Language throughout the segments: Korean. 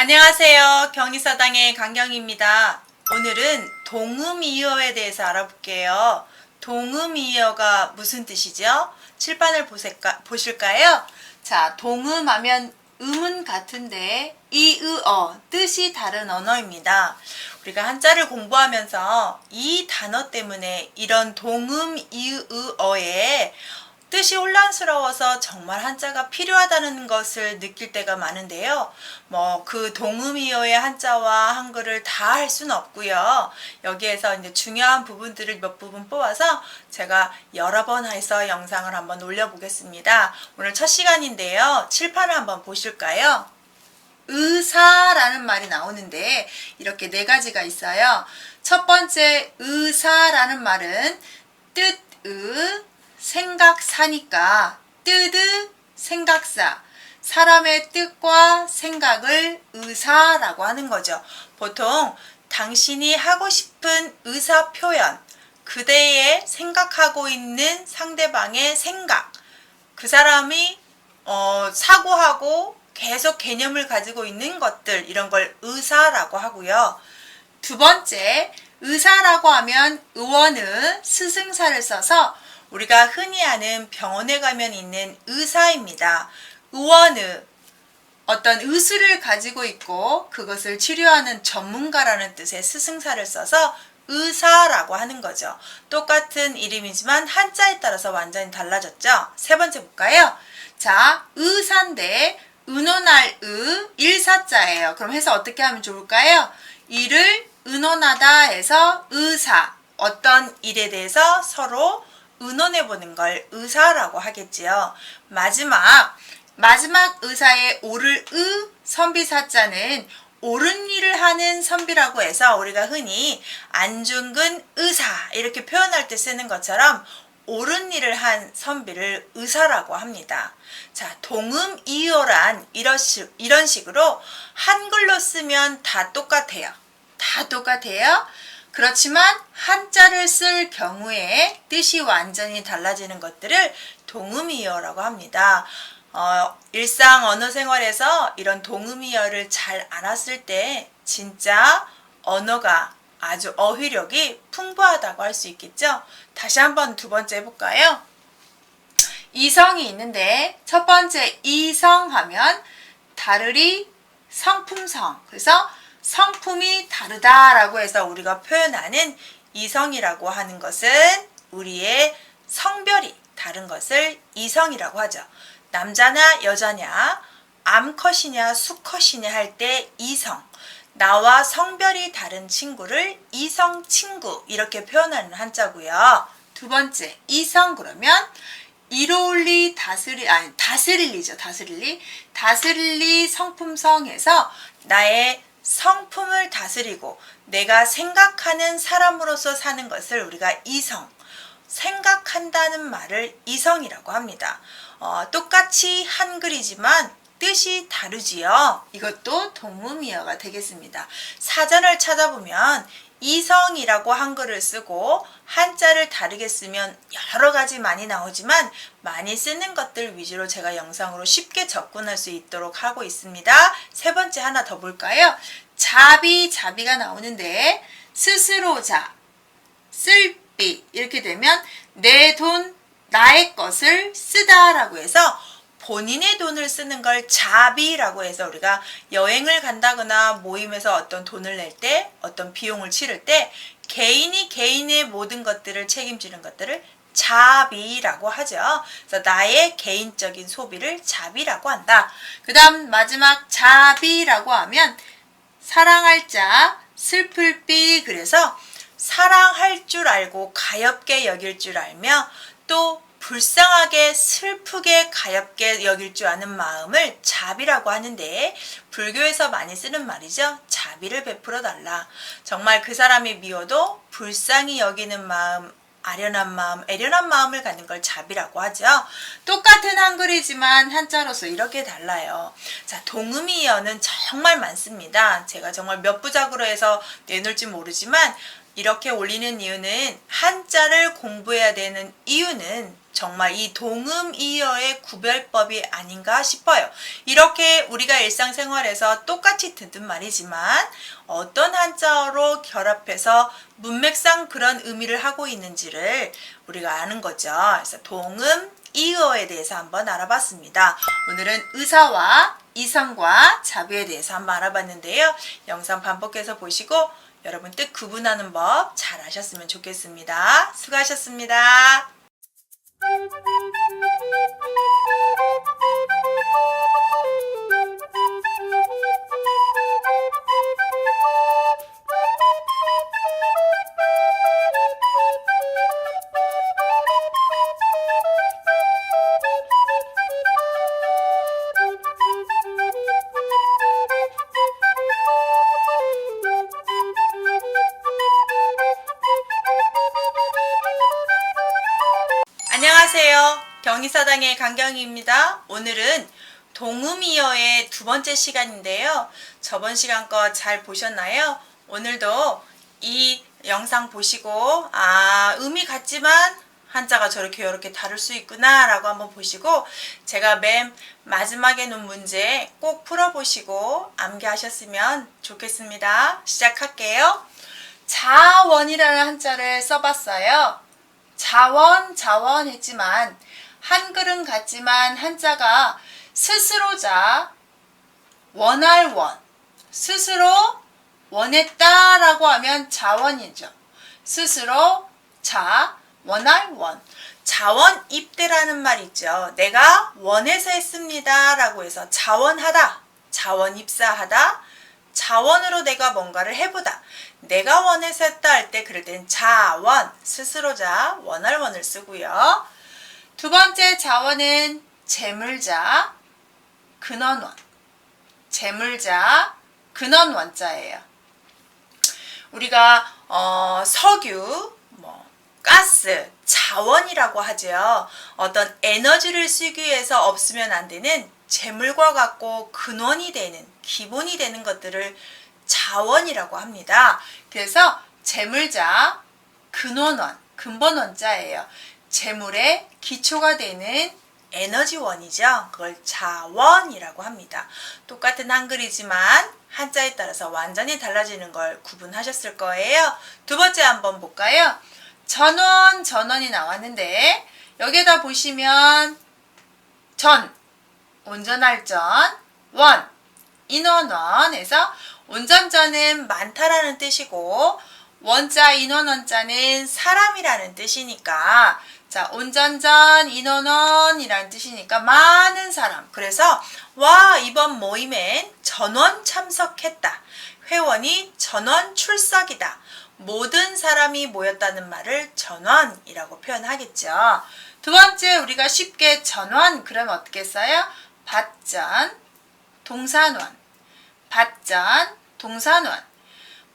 안녕하세요. 경희서당의 강경희입니다. 오늘은 동음이어에 대해서 알아볼게요. 동음이어가 무슨 뜻이죠? 칠판을 보실까요? 자, 동음하면 음은 같은데 이으어 뜻이 다른 언어입니다. 우리가 한자를 공부하면서 이 단어 때문에 이런 동음 이으어에 뜻이 혼란스러워서 정말 한자가 필요하다는 것을 느낄 때가 많은데요. 그 동음이어의 한자와 한글을 다 할 수는 없고요. 여기에서 이제 중요한 부분들을 몇 부분 뽑아서 제가 여러 번 해서 영상을 한번 올려보겠습니다. 오늘 첫 시간인데요. 칠판을 한번 보실까요? 의사라는 말이 나오는데 이렇게 네 가지가 있어요. 첫 번째 의사라는 말은 뜻의 생각사니까 뜻의 생각사, 사람의 뜻과 생각을 의사라고 하는 거죠. 보통 당신이 하고 싶은 의사 표현, 그대의 생각하고 있는 상대방의 생각, 그 사람이 사고하고 계속 개념을 가지고 있는 것들, 이런 걸 의사라고 하고요. 두 번째, 의사라고 하면 의원의 스승사를 써서 우리가 흔히 아는 병원에 가면 있는 의사입니다. 의원의 어떤 의술을 가지고 있고 그것을 치료하는 전문가라는 뜻의 스승사를 써서 의사라고 하는 거죠. 똑같은 이름이지만 한자에 따라서 완전히 달라졌죠. 세 번째 볼까요? 자, 의사인데 의논할 의 일사자예요. 그럼 해서 어떻게 하면 좋을까요? 일을 의논하다 해서 의사, 어떤 일에 대해서 서로 의논해보는 걸 의사라고 하겠지요. 마지막 의사의 옳을 의 선비사자는 옳은 일을 하는 선비라고 해서 우리가 흔히 안중근 의사 이렇게 표현할 때 쓰는 것처럼 옳은 일을 한 선비를 의사라고 합니다. 자, 동음이어란 이런 식으로 한글로 쓰면 다 똑같아요. 다 똑같아요. 그렇지만 한자를 쓸 경우에 뜻이 완전히 달라지는 것들을 동음이어라고 합니다. 일상 언어 생활에서 이런 동음이어를 잘 알았을 때 진짜 언어가 아주 어휘력이 풍부하다고 할 수 있겠죠. 다시 한번 두 번째 해볼까요? 이성이 있는데 첫 번째 이성하면 다르리 성품성, 그래서 성품이 다르다라고 해서 우리가 표현하는 이성이라고 하는 것은 우리의 성별이 다른 것을 이성이라고 하죠. 남자냐 여자냐 암컷이냐 수컷이냐 할 때 이성, 나와 성별이 다른 친구를 이성 친구 이렇게 표현하는 한자고요. 두 번째 이성 그러면 이로울리 다스릴리 성품성에서 나의 성품을 다스리고 내가 생각하는 사람으로서 사는 것을 우리가 이성, 생각한다는 말을 이성이라고 합니다. 똑같이 한글이지만 뜻이 다르지요. 이것도 동음이어가 되겠습니다. 사전을 찾아보면 이성이라고 한글을 쓰고 한자를 다르게 쓰면 여러 가지 많이 나오지만 많이 쓰는 것들 위주로 제가 영상으로 쉽게 접근할 수 있도록 하고 있습니다. 세 번째 하나 더 볼까요? 자비가 나오는데 스스로자, 쓸비 이렇게 되면 내 돈, 나의 것을 쓰다라고 해서 본인의 돈을 쓰는 걸 자비라고 해서 우리가 여행을 간다거나 모임에서 어떤 돈을 낼 때 어떤 비용을 치를 때 개인이 개인의 모든 것들을 책임지는 것들을 자비라고 하죠. 그래서 나의 개인적인 소비를 자비라고 한다. 그 다음 마지막 자비라고 하면 사랑할 자, 슬플 비, 그래서 사랑할 줄 알고 가엾게 여길 줄 알며 또 불쌍하게 슬프게 가엾게 여길 줄 아는 마음을 자비라고 하는데 불교에서 많이 쓰는 말이죠. 자비를 베풀어 달라. 정말 그 사람이 미워도 불쌍히 여기는 마음, 아련한 마음, 애련한 마음을 갖는 걸 자비라고 하죠. 똑같은 한글이지만 한자로서 이렇게 달라요. 자, 동음이어는 정말 많습니다. 제가 정말 몇 부작으로 해서 내놓을지 모르지만 이렇게 올리는 이유는 한자를 공부해야 되는 이유는 정말 이 동음이어의 구별법이 아닌가 싶어요. 이렇게 우리가 일상생활에서 똑같이 듣는 말이지만 어떤 한자어로 결합해서 문맥상 그런 의미를 하고 있는지를 우리가 아는 거죠. 그래서 동음이어에 대해서 한번 알아봤습니다. 오늘은 의사와 이성과 자비에 대해서 한번 알아봤는데요. 영상 반복해서 보시고 여러분 뜻 구분하는 법 잘 아셨으면 좋겠습니다. 수고하셨습니다. 안녕하세요. 경희사당의 강경희입니다. 오늘은 동음이어의 두 번째 시간인데요. 저번 시간 거 잘 보셨나요? 오늘도 이 영상 보시고 의미 같지만 한자가 저렇게 이렇게 다를 수 있구나 라고 한번 보시고 제가 맨 마지막에 놓은 문제 꼭 풀어보시고 암기하셨으면 좋겠습니다. 시작할게요. 자원이라는 한자를 써봤어요. 자원 했지만 한글은 같지만 한자가 스스로 자, 원할 원, 스스로 원했다라고 하면 자원이죠. 스스로 자, 원할 원. 자원 입대라는 말 있죠. 내가 원해서 했습니다 라고 해서 자원하다, 자원 입사하다, 자원으로 내가 뭔가를 해보다. 내가 원해서 했다 할 때 그럴 땐 자원, 스스로 자, 원할 원을 쓰고요. 두 번째 자원은 재물자, 근원원. 재물자, 근원원자예요. 우리가 석유, 가스, 자원이라고 하죠. 어떤 에너지를 쓰기 위해서 없으면 안 되는 재물과 같고 근원이 되는, 기본이 되는 것들을 자원이라고 합니다. 그래서 재물자, 근원원, 근본원자예요. 재물의 기초가 되는 에너지원이죠. 그걸 자원이라고 합니다. 똑같은 한글이지만 한자에 따라서 완전히 달라지는 걸 구분하셨을 거예요. 두 번째 한번 볼까요? 전원이 나왔는데 여기에다 보시면 전, 온전할 전, 원, 인원원에서 온전전은 많다라는 뜻이고 원자 인원원자는 사람이라는 뜻이니까 자 온전전 인원원이라는 뜻이니까 많은 사람. 그래서 와 이번 모임엔 전원 참석했다. 회원이 전원 출석이다. 모든 사람이 모였다는 말을 전원이라고 표현하겠죠. 두 번째 우리가 쉽게 전원 그러면 어떻게 써요? 밭전, 동산원. 밭전, 동산원.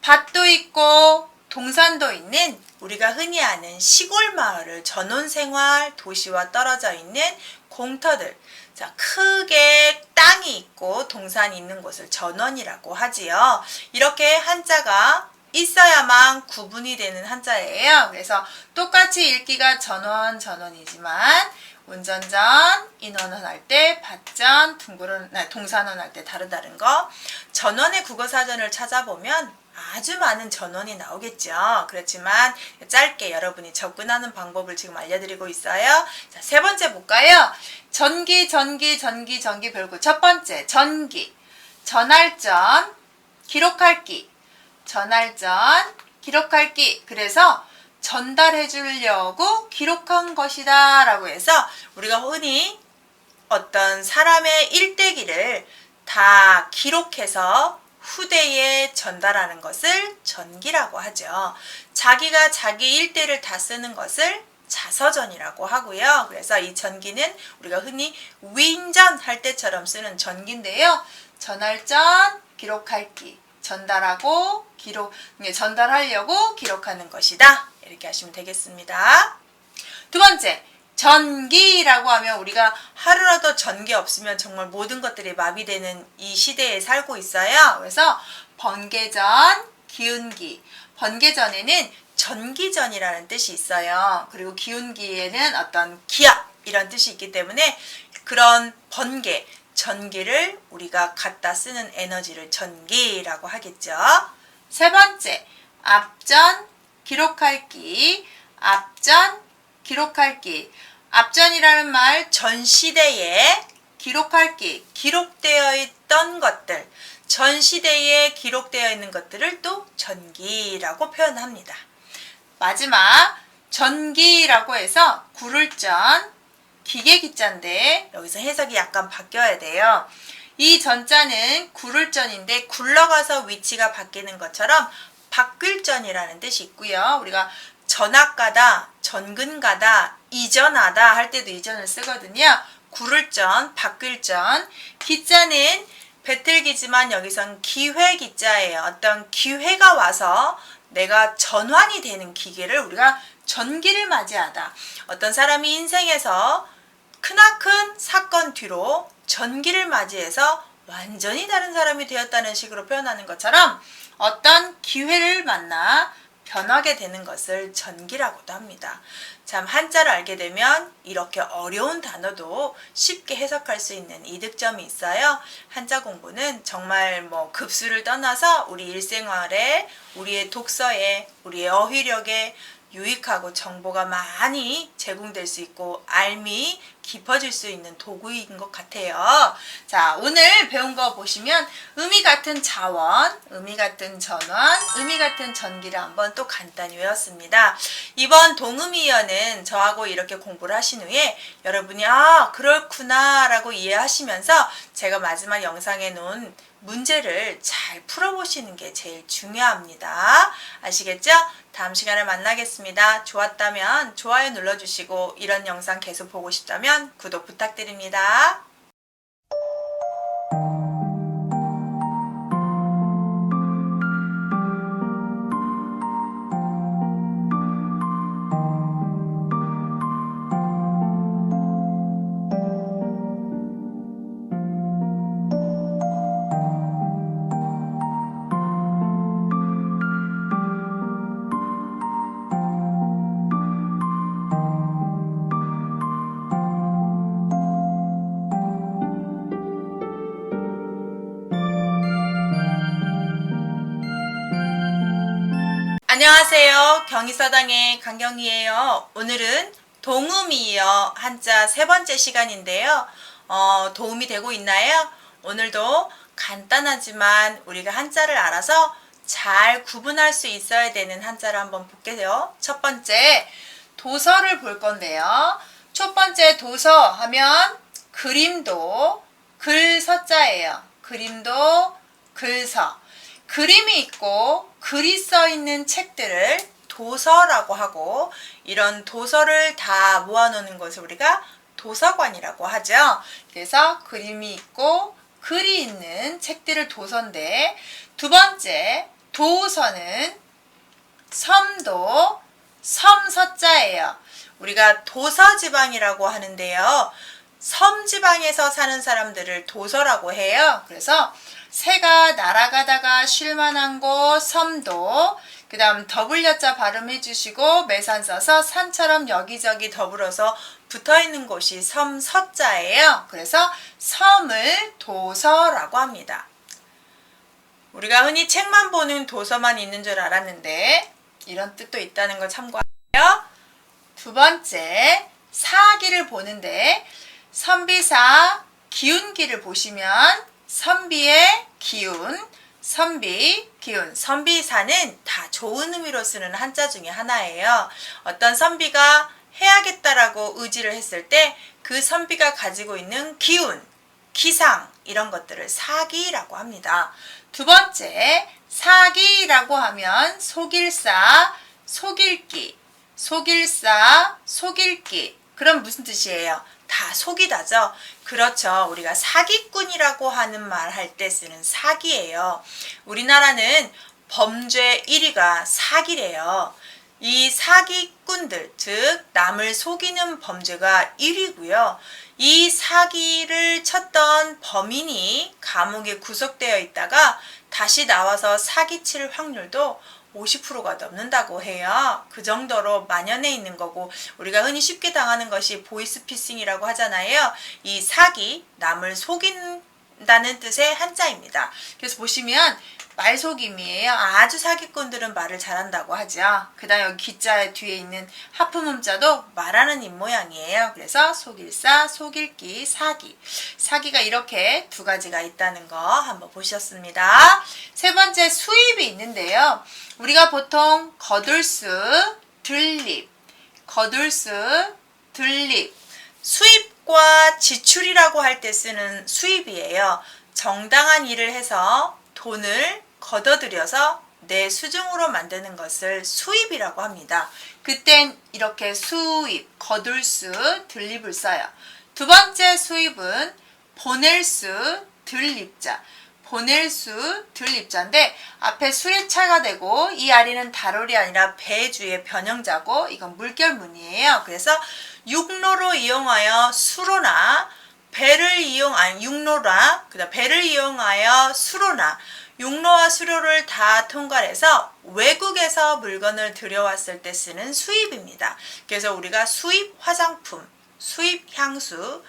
밭도 있고 동산도 있는 우리가 흔히 아는 시골 마을을 전원생활 도시와 떨어져 있는 공터들. 자, 크게 땅이 있고 동산이 있는 곳을 전원이라고 하지요. 이렇게 한자가 있어야만 구분이 되는 한자예요. 그래서 똑같이 읽기가 전원이지만 운전전, 인원원 할 때, 밭전, 동산원 할 때 다른 거. 전원의 국어사전을 찾아보면 아주 많은 전원이 나오겠죠. 그렇지만 짧게 여러분이 접근하는 방법을 지금 알려드리고 있어요. 자, 세 번째 볼까요? 전기 별구. 첫 번째, 전기. 전할 전, 기록할 기. 전할 전, 기록할 기. 그래서 전달해 주려고 기록한 것이다 라고 해서 우리가 흔히 어떤 사람의 일대기를 다 기록해서 후대에 전달하는 것을 전기라고 하죠. 자기가 자기 일대를 다 쓰는 것을 자서전이라고 하고요. 그래서 이 전기는 우리가 흔히 위인전할 때처럼 쓰는 전기인데요. 전할 전, 기록할 기. 전달하고 전달하려고 기록하는 것이다. 이렇게 하시면 되겠습니다. 두 번째, 전기라고 하면 우리가 하루라도 전기 없으면 정말 모든 것들이 마비되는 이 시대에 살고 있어요. 그래서 번개전, 기운기. 번개전에는 전기전이라는 뜻이 있어요. 그리고 기운기에는 어떤 기압 이런 뜻이 있기 때문에 그런 번개, 전기를 우리가 갖다 쓰는 에너지를 전기라고 하겠죠. 세 번째, 앞전, 기록할 기, 앞전, 기록할 기. 앞전이라는 말, 전 시대에 기록할 기, 기록되어 있던 것들, 전 시대에 기록되어 있는 것들을 또 전기라고 표현합니다. 마지막, 전기라고 해서 구를전, 기계기자인데 여기서 해석이 약간 바뀌어야 돼요. 이 전자는 구를전인데 굴러가서 위치가 바뀌는 것처럼 바뀔전이라는 뜻이 있고요. 우리가 전학가다, 전근가다, 이전하다 할 때도 이전을 쓰거든요. 구를전, 바뀔전. 기자는 배틀기지만 여기선 기회기자예요. 어떤 기회가 와서 내가 전환이 되는 기계를 우리가 전기를 맞이하다. 어떤 사람이 인생에서 크나큰 사건 뒤로 전기를 맞이해서 완전히 다른 사람이 되었다는 식으로 표현하는 것처럼 어떤 기회를 만나 변하게 되는 것을 전기라고도 합니다. 참 한자를 알게 되면 이렇게 어려운 단어도 쉽게 해석할 수 있는 이득점이 있어요. 한자 공부는 정말 급수를 떠나서 우리 일생활에, 우리의 독서에, 우리의 어휘력에 유익하고 정보가 많이 제공될 수 있고 알미 깊어질 수 있는 도구인 것 같아요. 자, 오늘 배운 거 보시면 의미 같은 자원, 의미 같은 전원, 의미 같은 전기를 한번 또 간단히 외웠습니다. 이번 동의어는 저하고 이렇게 공부를 하신 후에 여러분이 그렇구나 라고 이해하시면서 제가 마지막 영상에 놓은 문제를 잘 풀어보시는 게 제일 중요합니다. 아시겠죠? 다음 시간에 만나겠습니다. 좋았다면 좋아요 눌러주시고 이런 영상 계속 보고 싶다면 구독 부탁드립니다. 안녕하세요. 경희서당의 강경희예요. 오늘은 동의어 한자 세 번째 시간인데요. 도움이 되고 있나요? 오늘도 간단하지만 우리가 한자를 알아서 잘 구분할 수 있어야 되는 한자를 한번 볼게요. 첫 번째, 도서를 볼 건데요. 첫 번째 도서 하면 그림도, 글서자예요. 그림도, 글서. 그림이 있고 글이 써 있는 책들을 도서라고 하고 이런 도서를 다 모아놓는 것을 우리가 도서관이라고 하죠. 그래서 그림이 있고 글이 있는 책들을 도서인데 두 번째 도서는 섬도 섬서자예요. 우리가 도서지방이라고 하는데요. 섬지방에서 사는 사람들을 도서라고 해요. 그래서 새가 날아가다가 쉴만한 곳 섬도, 그 다음 더블여자 발음해 주시고 매산 써서 산처럼 여기저기 더불어서 붙어있는 곳이 섬서자예요. 그래서 섬을 도서라고 합니다. 우리가 흔히 책만 보는 도서만 있는 줄 알았는데 이런 뜻도 있다는 걸 참고하고요. 두 번째, 사기를 보는데 선비사 기운기를 보시면 선비의 기운, 선비, 기운. 선비사는 다 좋은 의미로 쓰는 한자 중에 하나예요. 어떤 선비가 해야겠다라고 의지를 했을 때 그 선비가 가지고 있는 기운, 기상 이런 것들을 사기라고 합니다. 두 번째, 사기라고 하면 속일사, 속일기, 속일사, 속일기. 그럼 무슨 뜻이에요? 다 속이다죠. 그렇죠. 우리가 사기꾼이라고 하는 말 할 때 쓰는 사기예요. 우리나라는 범죄 1위가 사기래요. 이 사기꾼들, 즉 남을 속이는 범죄가 1위고요. 이 사기를 쳤던 범인이 감옥에 구속되어 있다가 다시 나와서 사기칠 확률도 50%가 넘는다고 해요. 그 정도로 만연해 있는 거고, 우리가 흔히 쉽게 당하는 것이 보이스피싱이라고 하잖아요. 이 사기, 남을 속인다는 뜻의 한자입니다. 그래서 보시면 말속임이에요. 아주 사기꾼들은 말을 잘한다고 하죠. 그 다음 여기 기자 뒤에 있는 하프 문자도 말하는 입 모양이에요. 그래서 속일사, 속일기, 사기. 사기가 이렇게 두 가지가 있다는 거 한번 보셨습니다. 세 번째 수입이 있는데요. 우리가 보통 거둘수, 들립, 거둘수, 들립. 수입과 지출이라고 할 때 쓰는 수입이에요. 정당한 일을 해서 돈을 걷어들여서 내 수중으로 만드는 것을 수입이라고 합니다. 그땐 이렇게 수입, 거둘 수, 들립을 써요. 두 번째 수입은 보낼 수, 들립자. 보낼 수, 들립자인데 앞에 수리차가 되고 이 아리는 다롤이 아니라 배주의 변형자고 이건 물결문이에요. 그래서 육로로 이용하여 수로나 육로라, 그다음 배를 이용하여 수로나 육로와 수로를 다 통과해서 외국에서 물건을 들여왔을 때 쓰는 수입입니다. 그래서 우리가 수입 화장품, 수입 향수,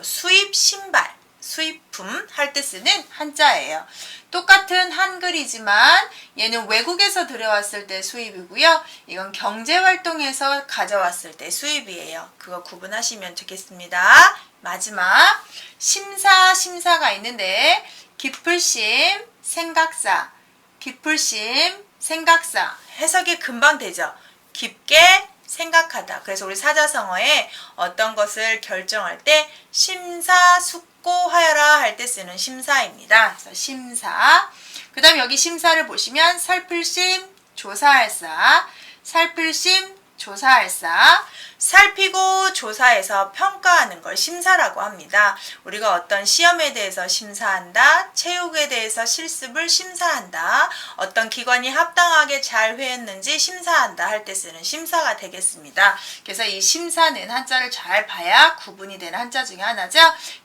수입 신발, 수입품 할 때 쓰는 한자예요. 똑같은 한글이지만 얘는 외국에서 들여왔을 때 수입이고요. 이건 경제활동에서 가져왔을 때 수입이에요. 그거 구분하시면 좋겠습니다. 마지막 심사가 있는데 깊을심, 생각사, 깊을심, 생각사. 해석이 금방 되죠. 깊게 생각하다. 그래서 우리 사자성어에 어떤 것을 결정할 때 심사숙고하여라 할 때 쓰는 심사입니다. 그래서 심사. 그 다음 여기 심사를 보시면 살필심, 조사할사, 살필심, 조사할사. 살피고 조사해서 평가하는 걸 심사라고 합니다. 우리가 어떤 시험에 대해서 심사한다, 체육에 대해서 실습을 심사한다, 어떤 기관이 합당하게 잘 회했는지 심사한다 할 때 쓰는 심사가 되겠습니다. 그래서 이 심사는 한자를 잘 봐야 구분이 되는 한자 중에 하나죠.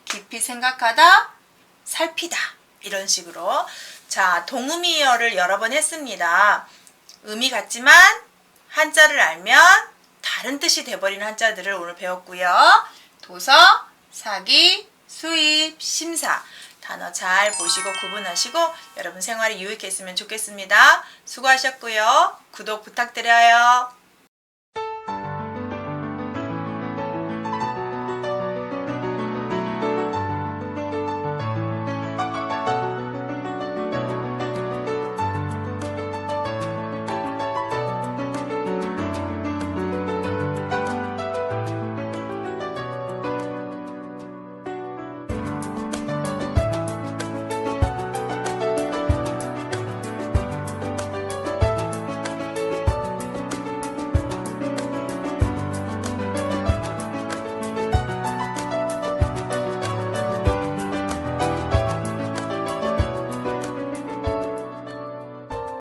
깊이 생각하다, 살피다 이런 식으로. 자, 동의어를 여러 번 했습니다. 의미 같지만 한자를 알면 다른 뜻이 돼버리는 한자들을 오늘 배웠고요. 도서, 사기, 수입, 심사. 단어 잘 보시고 구분하시고 여러분 생활이 유익했으면 좋겠습니다. 수고하셨고요. 구독 부탁드려요.